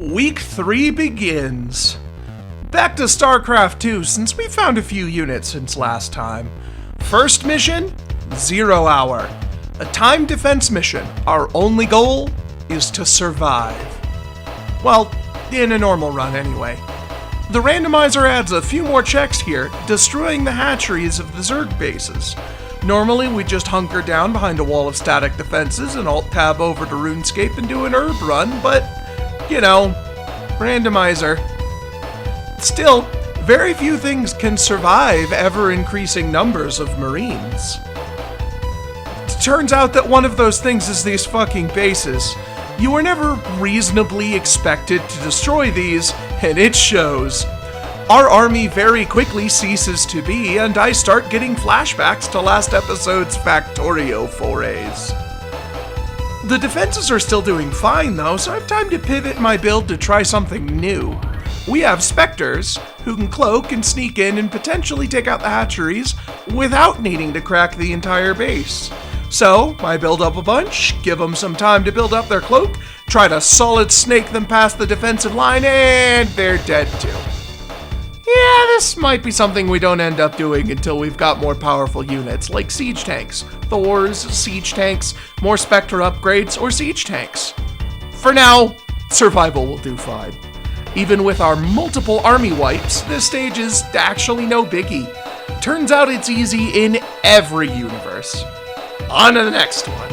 Week 3 begins. Back to Starcraft 2 since we found a few units since last time. First mission, 0 hour. A time defense mission. Our only goal is to survive. Well, in a normal run anyway. The randomizer adds a few more checks here, destroying the hatcheries of the Zerg bases. Normally we just hunker down behind a wall of static defenses and alt-tab over to RuneScape and do an herb run, but, you know, randomizer. Still, very few things can survive ever-increasing numbers of Marines. It turns out that one of those things is these fucking bases. You were never reasonably expected to destroy these, and it shows. Our army very quickly ceases to be, and I start getting flashbacks to last episode's Factorio forays. The defenses are still doing fine though, so I have time to pivot my build to try something new. We have Spectres, who can cloak and sneak in and potentially take out the hatcheries without needing to crack the entire base. So, I build up a bunch, give them some time to build up their cloak, try to solid snake them past the defensive line, and they're dead too. Yeah, this might be something we don't end up doing until we've got more powerful units, like siege tanks, Thors, siege tanks, more Spectre upgrades, or siege tanks. For now, survival will do fine. Even with our multiple army wipes, this stage is actually no biggie. Turns out it's easy in every universe. On to the next one.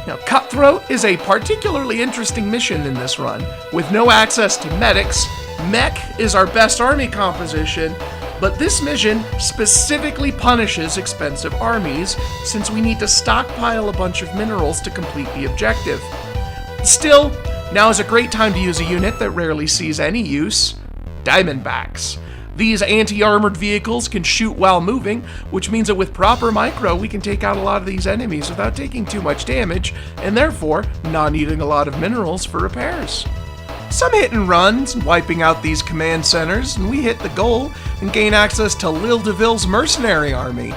Now, Cutthroat is a particularly interesting mission in this run. With no access to medics, Mech is our best army composition, but this mission specifically punishes expensive armies since we need to stockpile a bunch of minerals to complete the objective. Still, now is a great time to use a unit that rarely sees any use: Diamondbacks. These anti-armored vehicles can shoot while moving, which means that with proper micro we can take out a lot of these enemies without taking too much damage, and therefore not needing a lot of minerals for repairs. Some hit and runs, wiping out these command centers, and we hit the goal and gain access to Lil DeVille's mercenary army.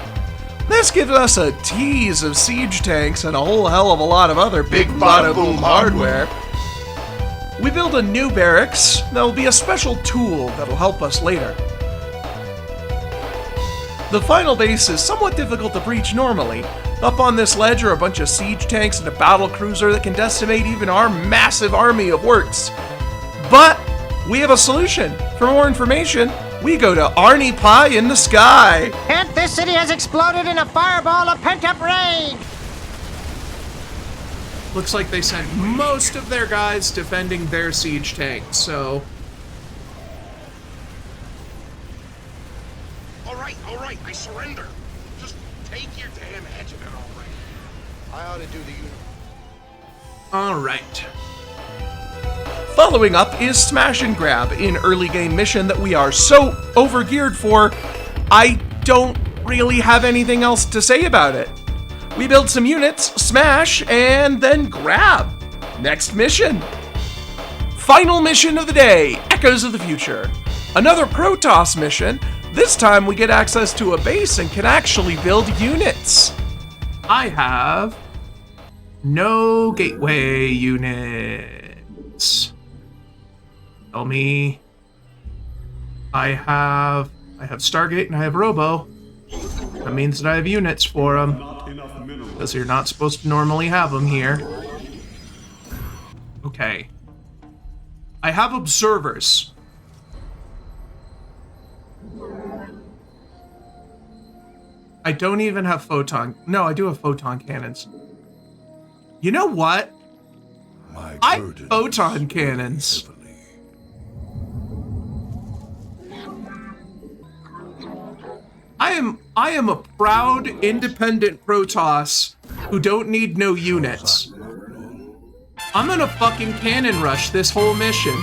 This gives us a tease of siege tanks and a whole hell of a lot of other big bada boom hardware. We build a new barracks. There'll be a special tool that'll help us later. The final base is somewhat difficult to breach normally. Up on this ledge are a bunch of siege tanks and a battle cruiser that can decimate even our massive army of works. But we have a solution. For more information, we go to Arnie Pie in the sky. And this city has exploded in a fireball of pent-up rage! Looks like they sent most of their guys defending their siege tank, so... Alright, I surrender. Just take your damn engine out already. I ought to do the unit. Alright. Following up is Smash and Grab, an early game mission that we are so overgeared for, I don't really have anything else to say about it. We build some units, smash, and then grab. Next mission. Final mission of the day, Echoes of the Future. Another Protoss mission. This time we get access to a base and can actually build units. I have no gateway units. Tell me. I have Stargate and I have Robo. That means that I have units for them. Because you're not supposed to normally have them here. Okay. I have observers. I don't even have photon. No, I do have photon cannons. You know what? I have photon cannons. I am a proud, independent Protoss who don't need no units. I'm gonna fucking cannon rush this whole mission.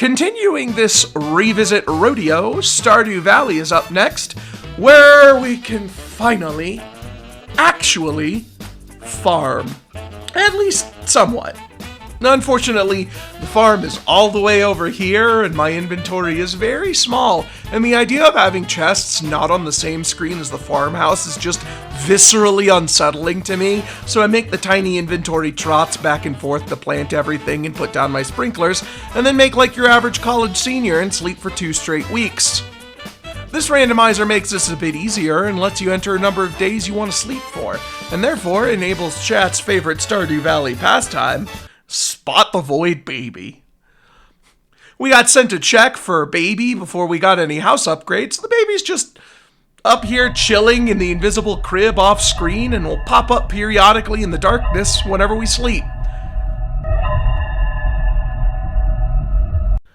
Continuing this revisit rodeo, Stardew Valley is up next, where we can finally, actually, farm. At least somewhat. Unfortunately, the farm is all the way over here, and my inventory is very small, and the idea of having chests not on the same screen as the farmhouse is just viscerally unsettling to me, so I make the tiny inventory trots back and forth to plant everything and put down my sprinklers, and then make like your average college senior and sleep for 2 straight weeks. This randomizer makes this a bit easier and lets you enter a number of days you want to sleep for, and therefore enables chat's favorite Stardew Valley pastime, Spot the Void Baby. We got sent a check for Baby before we got any house upgrades. The baby's just up here chilling in the invisible crib off screen and will pop up periodically in the darkness whenever we sleep.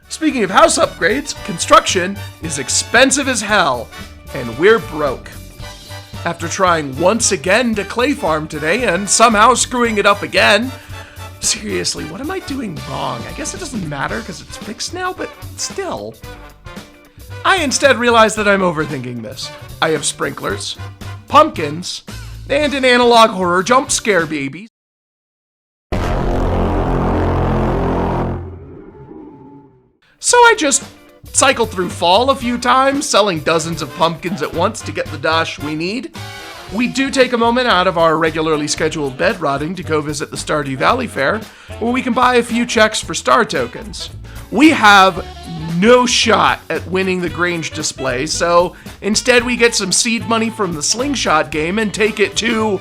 Speaking of house upgrades, construction is expensive as hell, and we're broke. After trying once again to clay farm today and somehow screwing it up again, seriously, what am I doing wrong? I guess it doesn't matter because it's fixed now, but still. I instead realize that I'm overthinking this. I have sprinklers, pumpkins, and an analog horror jump scare baby. So I just cycled through fall a few times, selling dozens of pumpkins at once to get the dosh we need. We do take a moment out of our regularly scheduled bed rotting to go visit the Stardew Valley Fair, where we can buy a few checks for star tokens. We have no shot at winning the Grange display, so instead we get some seed money from the slingshot game and take it to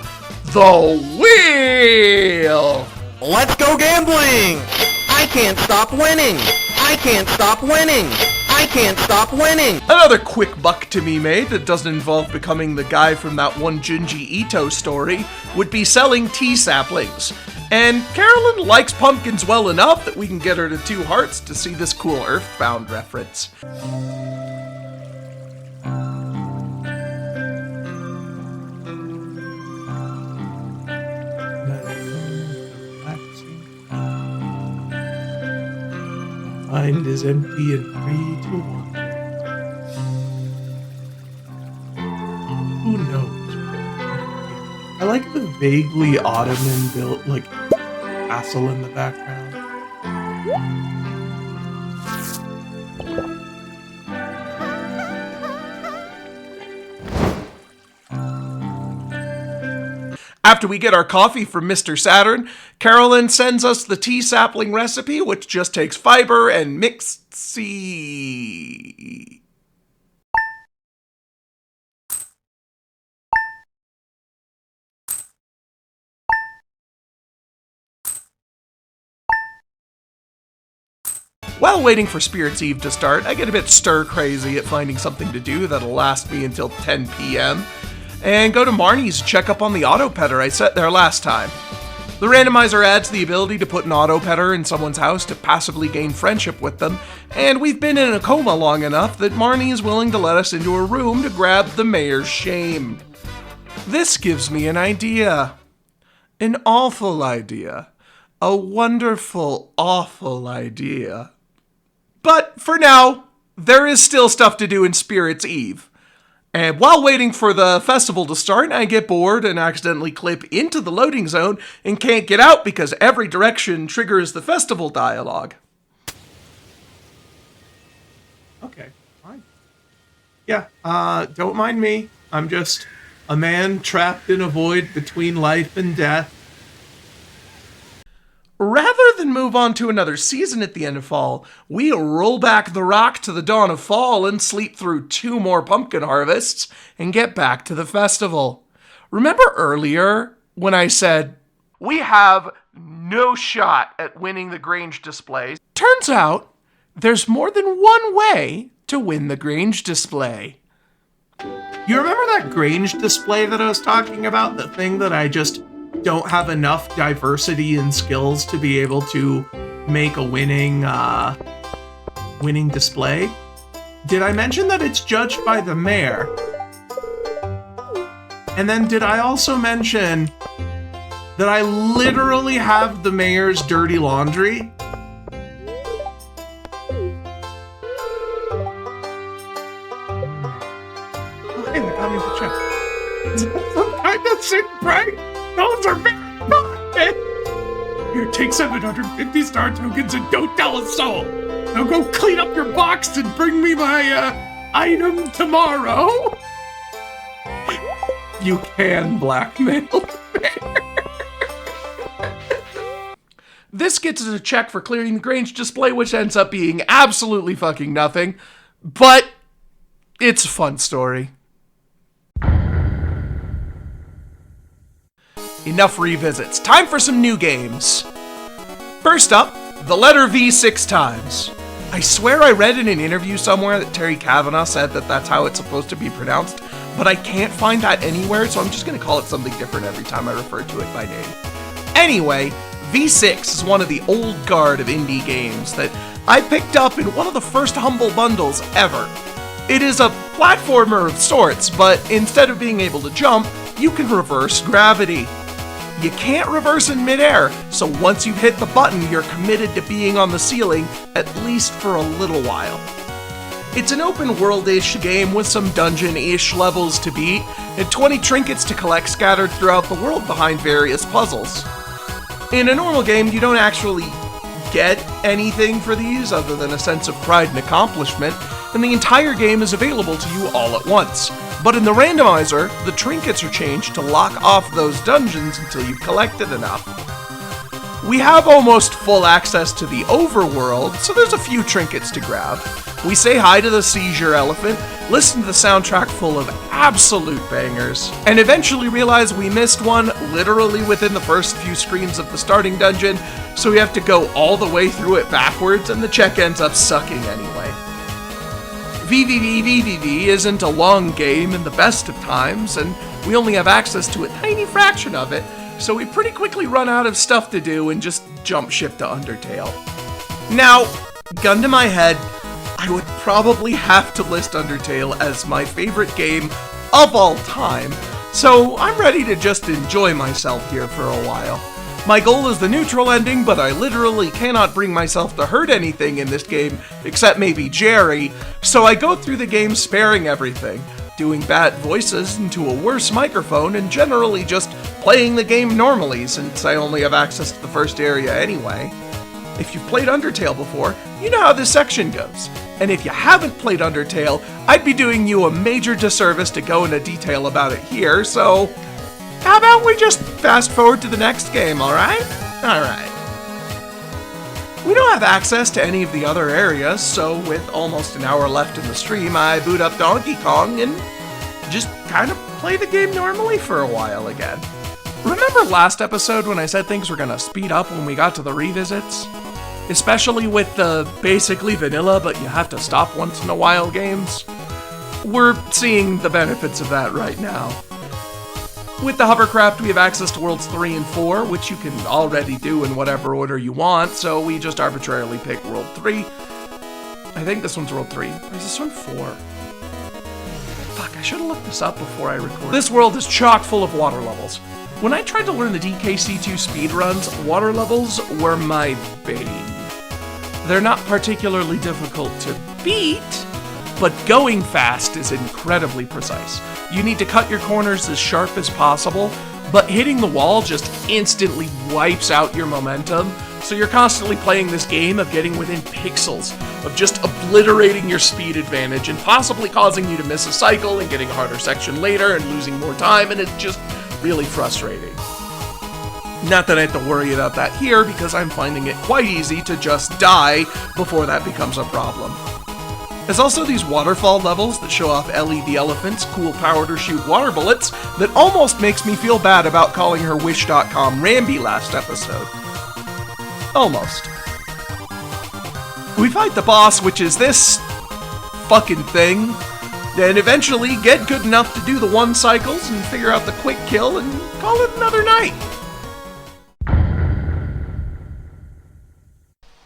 the wheel! Let's go gambling! I can't stop winning! I can't stop winning! I can't stop winning! Another quick buck to be made that doesn't involve becoming the guy from that one Junji Ito story would be selling tea saplings. And Carolyn likes pumpkins well enough that we can get her to 2 hearts to see this cool Earthbound reference. Mind is empty and free to wander. Who knows? I like the vaguely Ottoman built, like, castle in the background. After we get our coffee from Mr. Saturn, Carolyn sends us the tea sapling recipe, which just takes fiber and mixed seed. While waiting for Spirit's Eve to start, I get a bit stir-crazy at finding something to do that'll last me until 10 p.m., and go to Marnie's to check up on the auto-petter I set there last time. The randomizer adds the ability to put an auto-petter in someone's house to passively gain friendship with them, and we've been in a coma long enough that Marnie is willing to let us into her room to grab the mayor's shame. This gives me an idea. An awful idea. A wonderful, awful idea. But for now, there is still stuff to do in Spirit's Eve. And while waiting for the festival to start, I get bored and accidentally clip into the loading zone and can't get out because every direction triggers the festival dialogue. Okay, fine. Yeah, don't mind me. I'm just a man trapped in a void between life and death. Rather than move on to another season at the end of fall, we roll back the rock to the dawn of fall and sleep through 2 more pumpkin harvests and get back to the festival. Remember earlier when I said, we have no shot at winning the Grange display? Turns out, there's more than one way to win the Grange display. You remember that Grange display that I was talking about? The thing that I just don't have enough diversity and skills to be able to make a winning display? Did I mention that it's judged by the mayor? And then did I also mention that I literally have the mayor's dirty laundry? me the check. Some kind of sick prank. Those are very fun. Here, take 750 star tokens and don't tell a soul. Now go clean up your box and bring me my item tomorrow. You can blackmail the bear. This gets us a check for clearing the Grange display, which ends up being absolutely fucking nothing. But it's a fun story. Enough revisits. Time for some new games. First up, the letter V 6 times. I swear I read in an interview somewhere that Terry Kavanagh said that that's how it's supposed to be pronounced, but I can't find that anywhere, so I'm just going to call it something different every time I refer to it by name. Anyway, V6 is one of the old guard of indie games that I picked up in one of the first Humble Bundles ever. It is a platformer of sorts, but instead of being able to jump, you can reverse gravity. You can't reverse in midair, so once you've hit the button, you're committed to being on the ceiling, at least for a little while. It's an open world-ish game with some dungeon-ish levels to beat, and 20 trinkets to collect scattered throughout the world behind various puzzles. In a normal game, you don't actually get anything for these other than a sense of pride and accomplishment, and the entire game is available to you all at once. But in the randomizer, the trinkets are changed to lock off those dungeons until you've collected enough. We have almost full access to the overworld, so there's a few trinkets to grab. We say hi to the seizure elephant, listen to the soundtrack full of absolute bangers, and eventually realize we missed one literally within the first few screens of the starting dungeon, so we have to go all the way through it backwards, and the check ends up sucking anyway. VVVVVV isn't a long game in the best of times, and we only have access to a tiny fraction of it, so we pretty quickly run out of stuff to do and just jump ship to Undertale. Now, gun to my head, I would probably have to list Undertale as my favorite game of all time, so I'm ready to just enjoy myself here for a while. My goal is the neutral ending, but I literally cannot bring myself to hurt anything in this game, except maybe Jerry, so I go through the game sparing everything, doing bad voices into a worse microphone, and generally just playing the game normally, since I only have access to the first area anyway. If you've played Undertale before, you know how this section goes. And if you haven't played Undertale, I'd be doing you a major disservice to go into detail about it here, so how about we just fast forward to the next game, alright? Alright. We don't have access to any of the other areas, so with almost an hour left in the stream, I boot up Donkey Kong and just kind of play the game normally for a while again. Remember last episode when I said things were gonna speed up when we got to the revisits? Especially with the basically vanilla but you have to stop once in a while games? We're seeing the benefits of that right now. With the hovercraft, we have access to Worlds 3 and 4, which you can already do in whatever order you want, so we just arbitrarily pick World 3. I think this one's World 3. Or is this one 4? Fuck, I should have looked this up before I recorded. This world is chock full of water levels. When I tried to learn the DKC2 speedruns, water levels were my bane. They're not particularly difficult to beat, but going fast is incredibly precise. You need to cut your corners as sharp as possible, but hitting the wall just instantly wipes out your momentum, so you're constantly playing this game of getting within pixels, of just obliterating your speed advantage and possibly causing you to miss a cycle and getting a harder section later and losing more time, and it's just really frustrating. Not that I have to worry about that here, because I'm finding it quite easy to just die before that becomes a problem. There's also these waterfall levels that show off Ellie the elephant's cool power to shoot water bullets that almost makes me feel bad about calling her Wish.com Rambi last episode. Almost. We fight the boss, which is this fucking thing, then eventually get good enough to do the 1 cycles and figure out the quick kill and call it another night.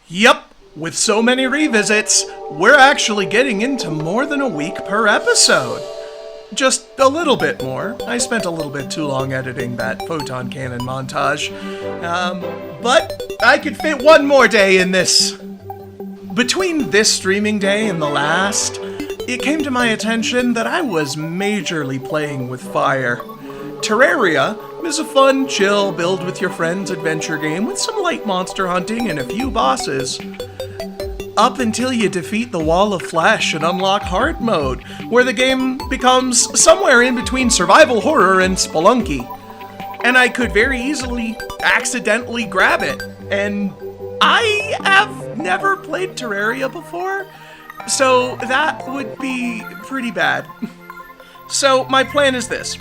Yep. With so many revisits, we're actually getting into more than a week per episode. Just a little bit more. I spent a little bit too long editing that photon cannon montage. But I could fit one more day in this. Between this streaming day and the last, it came to my attention that I was majorly playing with fire. Terraria is a fun, chill, build with your friends adventure game with some light monster hunting and a few bosses. Up until you defeat the Wall of Flesh and unlock hard mode, where the game becomes somewhere in between survival horror and Spelunky. And I could very easily accidentally grab it. And I have never played Terraria before, so that would be pretty bad. So my plan is this.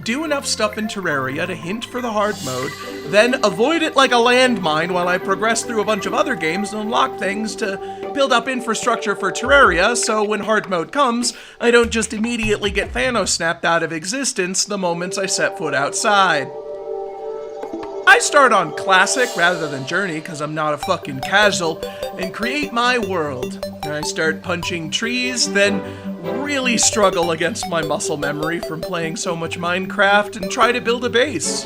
Do enough stuff in Terraria to hint for the hard mode, then avoid it like a landmine while I progress through a bunch of other games and unlock things to build up infrastructure for Terraria, so when hard mode comes, I don't just immediately get Thanos snapped out of existence the moment I set foot outside. I start on Classic rather than Journey because I'm not a fucking casual, and create my world. I start punching trees, then really struggle against my muscle memory from playing so much Minecraft and try to build a base.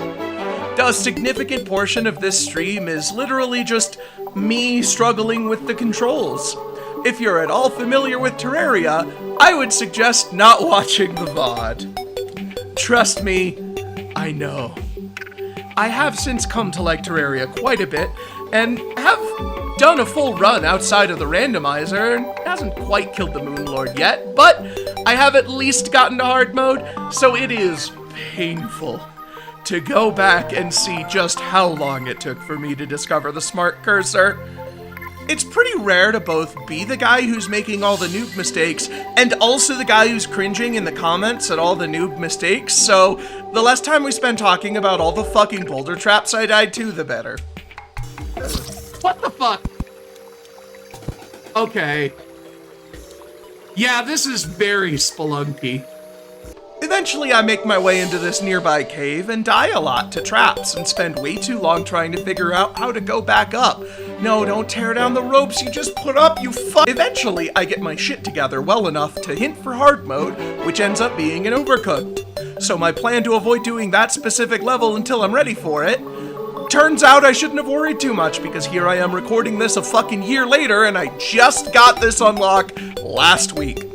A significant portion of this stream is literally just me struggling with the controls. If you're at all familiar with Terraria, I would suggest not watching the VOD. Trust me, I know. I have since come to like Terraria quite a bit, and have done a full run outside of the randomizer, and hasn't quite killed the Moon Lord yet, but I have at least gotten to hard mode, so it is painful to go back and see just how long it took for me to discover the smart cursor. It's pretty rare to both be the guy who's making all the noob mistakes and also the guy who's cringing in the comments at all the noob mistakes, so the less time we spend talking about all the fucking boulder traps I died to, the better. What the fuck? Okay. Yeah, this is very Spelunky. Eventually, I make my way into this nearby cave and die a lot to traps and spend way too long trying to figure out how to go back up. No, don't tear down the ropes you just put up, you fuck. Eventually, I get my shit together well enough to hint for hard mode, which ends up being an Overcooked. So my plan to avoid doing that specific level until I'm ready for it, turns out I shouldn't have worried too much because here I am recording this a fucking year later and I just got this unlock last week.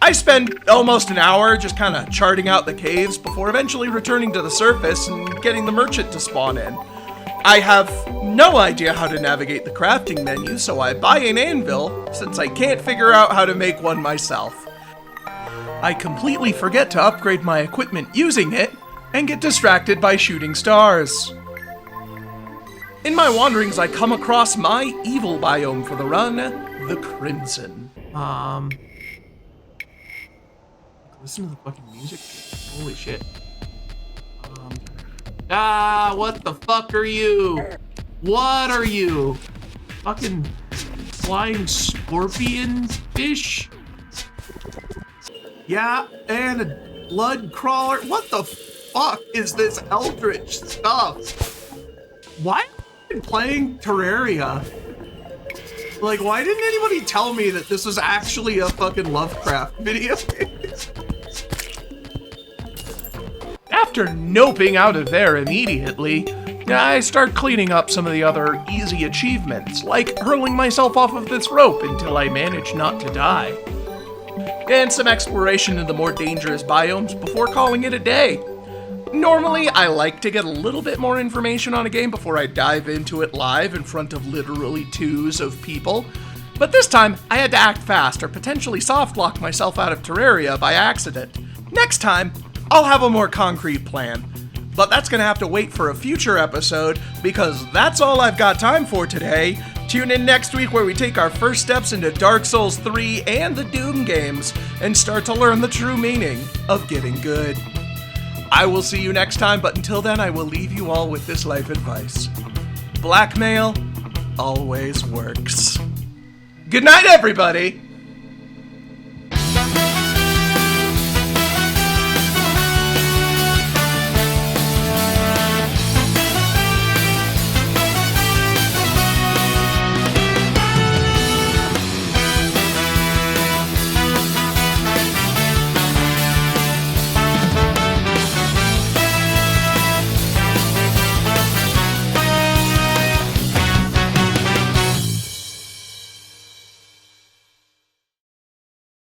I spend almost an hour just kind of charting out the caves before eventually returning to the surface and getting the merchant to spawn in. I have no idea how to navigate the crafting menu, so I buy an anvil since I can't figure out how to make one myself. I completely forget to upgrade my equipment using it and get distracted by shooting stars. In my wanderings, I come across my evil biome for the run, the Crimson. Listen to the fucking music. Holy shit. What the fuck are you? What are you? Fucking flying scorpion fish? Yeah, and a blood crawler. What the fuck is this eldritch stuff? Why am I playing Terraria? Like, why didn't anybody tell me that this was actually a fucking Lovecraft video? After noping out of there immediately, I start cleaning up some of the other easy achievements, like hurling myself off of this rope until I manage not to die. And some exploration in the more dangerous biomes before calling it a day. Normally, I like to get a little bit more information on a game before I dive into it live in front of literally twos of people, but this time I had to act fast or potentially softlock myself out of Terraria by accident. Next time, I'll have a more concrete plan, but that's gonna have to wait for a future episode because that's all I've got time for today. Tune in next week where we take our first steps into Dark Souls 3 and the Doom games and start to learn the true meaning of getting good. I will see you next time, but until then, I will leave you all with this life advice. Blackmail always works. Good night, everybody!